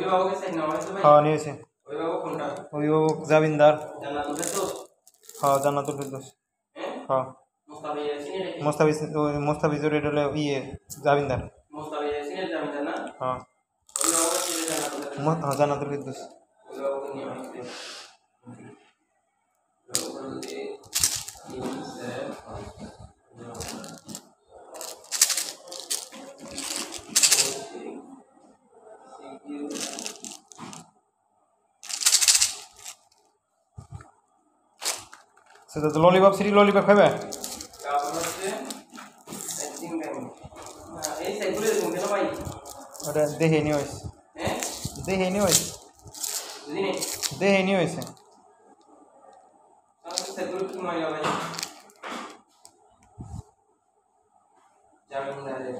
হ্যাঁ নিয়েছে অভিভাবক জাবিনদার হ্যাঁ জান্নাতুল ফেরদৌস হ্যাঁ মোস্তাফিজুর এটা হলো ইয়ে জাবিনদার হ্যাঁ হ্যাঁ জান্নাতুল ফেরদৌস সেটা তো ললিপপ সিটি ললিপপ খাবে ওটা দেখে নিয়ে হয়েছে দেখে নিয়ে হয়েছে দেখে নিয়ে হয়েছে জামিনদারে